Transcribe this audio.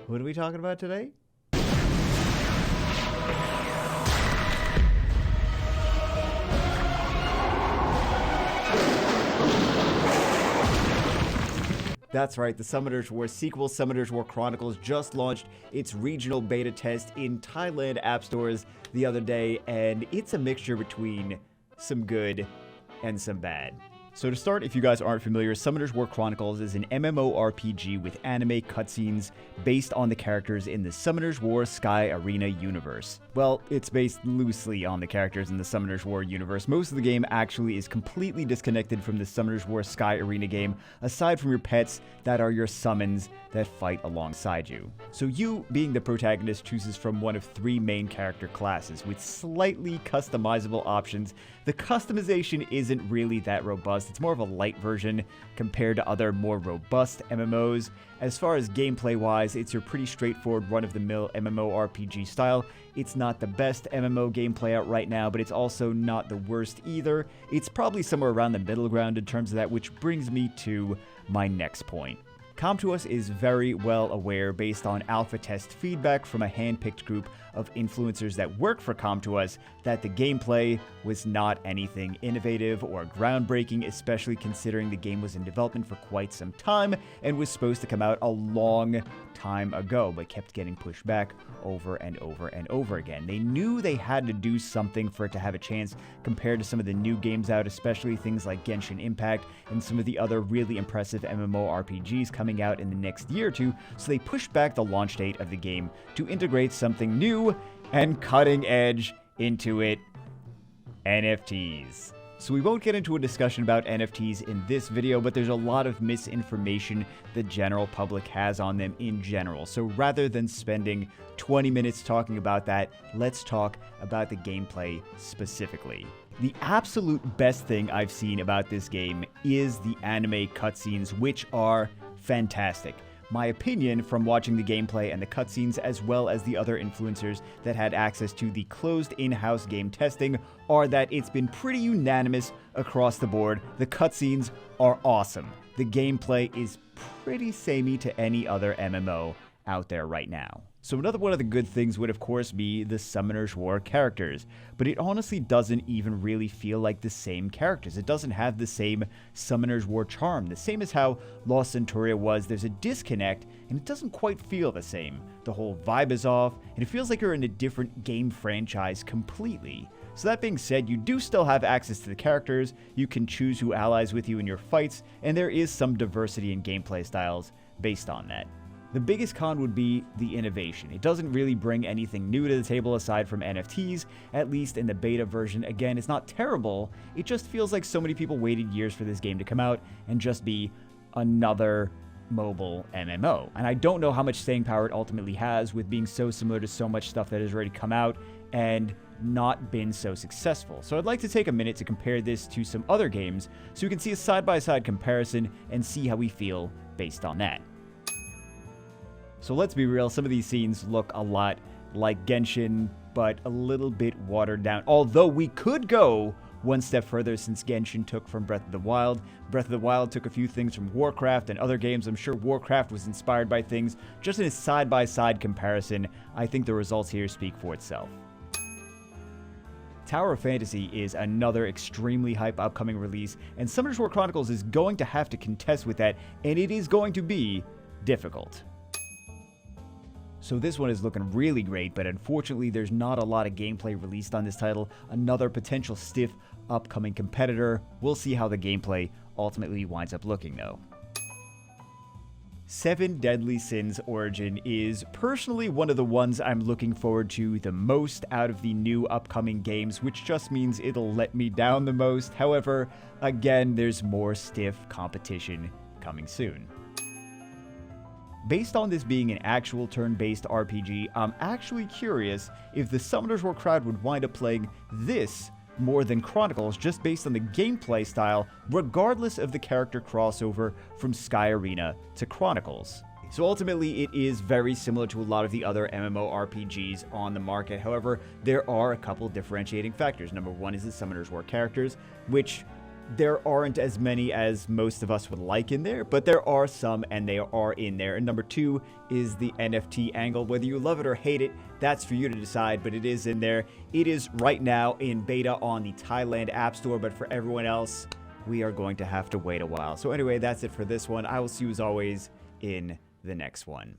What are we talking about today? That's right, the Summoner's War sequel, Summoner's War Chronicles, just launched its regional beta test in Thailand app stores the other day, and it's a mixture between some good and some bad. So to start, if you guys aren't familiar, Summoner's War Chronicles is an MMORPG with anime cutscenes based on the characters in the Summoner's War Sky Arena universe. Well, it's based loosely on the characters in the Summoner's War universe. Most of the game actually is completely disconnected from the Summoner's War Sky Arena game, aside from your pets that are your summons that fight alongside you. So you, being the protagonist, chooses from one of three main character classes with slightly customizable options. The customization isn't really that robust. It's more of a light version compared to other more robust MMOs. As far as gameplay-wise, it's your pretty straightforward run-of-the-mill MMORPG style. It's not the best MMO gameplay out right now, but it's also not the worst either. It's probably somewhere around the middle ground in terms of that, which brings me to my next point. Com2uS is very well aware, based on alpha test feedback from a hand-picked group of influencers that work for Com2uS, that the gameplay was not anything innovative or groundbreaking, especially considering the game was in development for quite some time and was supposed to come out a long time ago, but kept getting pushed back over and over and over again. They knew they had to do something for it to have a chance compared to some of the new games out, especially things like Genshin Impact and some of the other really impressive MMORPGs coming out in the next year or two, so they pushed back the launch date of the game to integrate something new and cutting edge into it: NFTs. So we won't get into a discussion about NFTs in this video, but there's a lot of misinformation the general public has on them in general. So rather than spending 20 minutes talking about that, let's talk about the gameplay specifically. The absolute best thing I've seen about this game is the anime cutscenes, which are fantastic. My opinion from watching the gameplay and the cutscenes, as well as the other influencers that had access to the closed in-house game testing, are that it's been pretty unanimous across the board. The cutscenes are awesome. The gameplay is pretty samey to any other MMO out there right now. So another one of the good things would of course be the Summoner's War characters, but it honestly doesn't even really feel like the same characters. It doesn't have the same Summoner's War charm. The same as how Lost Centuria was, there's a disconnect and it doesn't quite feel the same. The whole vibe is off and it feels like you're in a different game franchise completely. So that being said, you do still have access to the characters, you can choose who allies with you in your fights, and there is some diversity in gameplay styles based on that. The biggest con would be the innovation. It doesn't really bring anything new to the table aside from NFTs, at least in the beta version. Again, it's not terrible, it just feels like so many people waited years for this game to come out and just be another mobile MMO. And I don't know how much staying power it ultimately has with being so similar to so much stuff that has already come out and not been so successful. So I'd like to take a minute to compare this to some other games so you can see a side-by-side comparison and see how we feel based on that. So let's be real, some of these scenes look a lot like Genshin, but a little bit watered down. Although we could go one step further, since Genshin took from Breath of the Wild. Breath of the Wild took a few things from Warcraft and other games. I'm sure Warcraft was inspired by things. Just in a side-by-side comparison, I think the results here speak for itself. Tower of Fantasy is another extremely hype upcoming release, and Summoner's War Chronicles is going to have to contest with that, and it is going to be difficult. So this one is looking really great, but unfortunately there's not a lot of gameplay released on this title. Another potential stiff upcoming competitor. We'll see how the gameplay ultimately winds up looking though. Seven Deadly Sins Origin is personally one of the ones I'm looking forward to the most out of the new upcoming games, which just means it'll let me down the most. However, again, there's more stiff competition coming soon. Based on this being an actual turn-based RPG, I'm actually curious if the Summoner's War crowd would wind up playing this more than Chronicles, just based on the gameplay style, regardless of the character crossover from Sky Arena to Chronicles. So ultimately, it is very similar to a lot of the other MMORPGs on the market. However, there are a couple differentiating factors. Number one is the Summoner's War characters, which there aren't as many as most of us would like in there, but there are some, and they are in there. And number 2 is the NFT angle. Whether you love it or hate it, that's for you to decide, but it is in there. It is right now in beta on the Thailand App Store, but for everyone else, we are going to have to wait a while. So anyway, that's it for this one. I will see you as always in the next one.